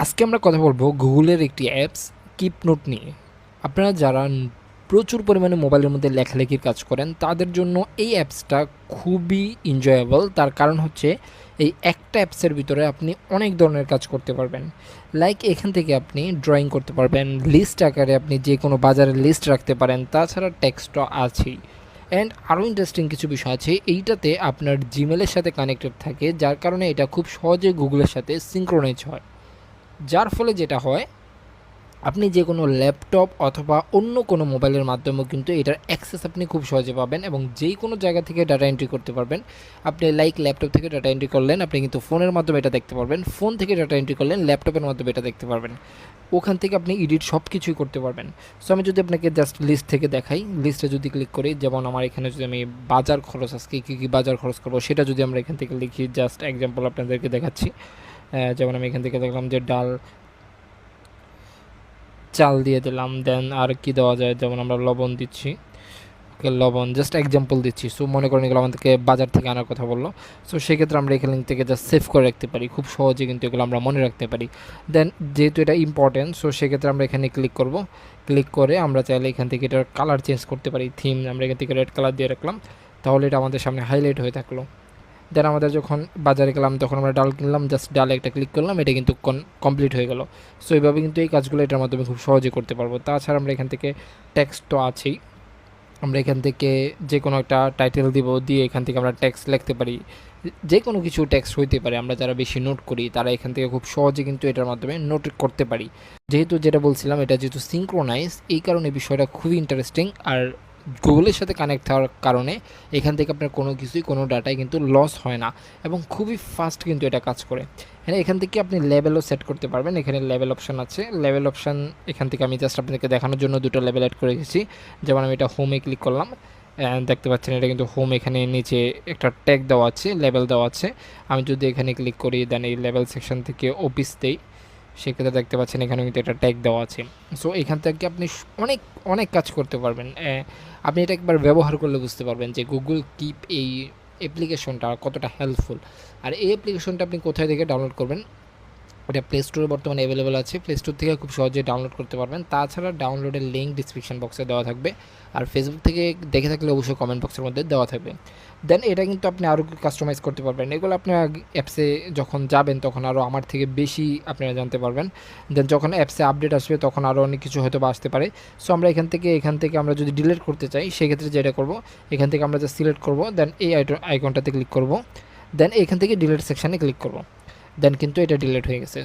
আজকে আমরা কথা বলবো গুগলের একটি অ্যাপস কিপ নোট নিয়ে। আপনারা যারা প্রচুর পরিমাণে মোবাইলের মধ্যে লেখালেখির কাজ করেন তাদের জন্য এই অ্যাপসটা খুবই এনজয়েবল। তার কারণ হচ্ছে এই একটা অ্যাপসের ভিতরে আপনি অনেক ধরনের কাজ করতে পারবেন। লাইক এখান থেকে আপনি ড্রয়িং করতে পারবেন, লিস্ট আকারে আপনি যে কোনো বাজারের লিস্ট রাখতে পারেন, তাছাড়া টেক্সটও আছেই। অ্যান্ড আরও ইন্টারেস্টিং কিছু বিষয় আছে, এইটাতে আপনার জিমেলের সাথে কানেক্টেড থাকে, যার কারণে এটা খুব সহজে গুগলের সাথে সিঙ্ক্রোনাইজ হয়। যার ফলে যেটা হয়, আপনি যে কোনো ল্যাপটপ অথবা অন্য কোনো মোবাইলের মাধ্যমেও কিন্তু এটার অ্যাক্সেস আপনি খুব সহজে পাবেন এবং যেই কোনো জায়গা থেকে ডাটা এন্ট্রি করতে পারবেন। আপনি লাইক ল্যাপটপ থেকে ডাটা এন্ট্রি করলেন, আপনি কিন্তু ফোনের মাধ্যমে এটা দেখতে পারবেন। ফোন থেকে ডাটা এন্ট্রি করলেন, ল্যাপটপের মাধ্যমে এটা দেখতে পারবেন। ওখান থেকে আপনি এডিট সব কিছুই করতে পারবেন। সো আমি যদি আপনাকে জাস্ট লিস্ট থেকে দেখাই, লিস্টে যদি ক্লিক করি, যেমন আমার এখানে যদি আমি বাজার খরচ আজকে কী কী বাজার খরচ করবো সেটা যদি আমরা এখান থেকে লিখি, জাস্ট এক্সাম্পল আপনাদেরকে দেখাচ্ছি। যেমন আমি এখান থেকে দেখলাম যে ডাল, চাল দিয়ে দিলাম। দেন আর কি দেওয়া যায়, যেমন আমরা লবণ দিচ্ছি। ওকে, লবণ জাস্ট এক্সাম্পল দিচ্ছি। সো মনে করেন এগুলো আমাদেরকে বাজার থেকে আনার কথা বললো। সো সেক্ষেত্রে আমরা এখান থেকে জাস্ট সেভ করে রাখতে পারি, খুব সহজে কিন্তু এগুলো আমরা মনে রাখতে পারি। দেন যেহেতু এটা ইম্পর্টেন্ট, সো সেক্ষেত্রে আমরা এখানে ক্লিক করব। ক্লিক করে আমরা চাইলে এখান থেকে এটার কালার চেঞ্জ করতে পারি। থিম আমরা এখান থেকে রেড কালার দিয়ে রাখলাম, তাহলে এটা আমাদের সামনে হাইলাইট হয়ে থাকলো। দেন আমাদের যখন বাজারে গেলাম তখন আমরা ডাল কিনলাম, জাস্ট ডালে একটা ক্লিক করলাম, এটা কিন্তু কমপ্লিট হয়ে গেল। সো এইভাবে কিন্তু এই কাজগুলো এটার মাধ্যমে খুব সহজে করতে পারবো। তাছাড়া আমরা এখান থেকে টেক্সট তো আছেই, আমরা এখান থেকে যে কোনো একটা টাইটেল দিব, দিয়ে এখান থেকে আমরা টেক্সট লিখতে পারি। যে কোনো কিছু টেক্সট হইতে পারে, আমরা যারা বেশি নোট করি তারা এখান থেকে খুব সহজে কিন্তু এটার মাধ্যমে নোট করতে পারি। যেহেতু যেটা বলছিলাম, এটা যেহেতু সিঙ্ক্রোনাইজ, এই কারণে বিষয়টা খুবই ইন্টারেস্টিং। আর গুগলের সাথে কানেক্ট হওয়ার কারণে এখান থেকে আপনার কোনো কিছুই, কোনো ডাটাই কিন্তু লস হয় না এবং খুবই ফাস্ট কিন্তু এটা কাজ করে। হ্যাঁ, এখান থেকে আপনি লেভেলও সেট করতে পারবেন। এখানে লেভেল অপশান আছে, লেভেল অপশান এখান থেকে আমি জাস্ট আপনাদেরকে দেখানোর জন্য দুটো লেভেল অ্যাড করে রেখেছি। যেমন আমি এটা হোমে ক্লিক করলাম, দেখতে পাচ্ছেন এটা কিন্তু হোম, এখানে নিচে একটা ট্যাগ দেওয়া আছে, লেভেল দেওয়া আছে। আমি যদি এখানে ক্লিক করি, দেন এই লেভেল সেকশন থেকে অফিস দেই, সেক্ষেত্রে দেখতে পাচ্ছেন এখানে কিন্তু একটা ট্যাগ দেওয়া আছে। সো এখান থেকে আপনি অনেক অনেক কাজ করতে পারবেন। আপনি এটা একবার ব্যবহার করলে বুঝতে পারবেন যে গুগল কিপ এই অ্যাপ্লিকেশনটা কতটা হেল্পফুল। আর এই অ্যাপ্লিকেশনটা আপনি কোথায় থেকে ডাউনলোড করবেন, এটা প্লে স্টোরে বর্তমানে অ্যাভেলেবেল আছে, প্লে স্টোর থেকে খুব সহজে ডাউনলোড করতে পারবেন। তাছাড়া ডাউনলোডের লিঙ্ক ডিসক্রিপশন বক্সে দেওয়া থাকবে, আর ফেসবুক থেকে দেখে থাকলে অবশ্যই কমেন্ট বক্সের মধ্যে দেওয়া থাকবে। দেন এটা কিন্তু আপনি আরও কাস্টমাইজ করতে পারবেন। এগুলো আপনি অ্যাপসে যখন যাবেন তখন আরও আমার থেকে বেশি আপনারা জানতে পারবেন। দেন যখন অ্যাপসে আপডেট আসবে তখন আরও অনেক কিছু হয়তো বা আসতে পারে। সো আমরা এখান থেকে আমরা যদি ডিলিট করতে চাই, সেক্ষেত্রে যেটা করব, এখান থেকে আমরা জাস্ট সিলেক্ট করব, দেন এই আইকনটাতে ক্লিক করব, দেন এখান থেকে ডিলিট সেকশানে ক্লিক করব, দেন কিন্তু এটা ডিলিট হয়ে গেছে।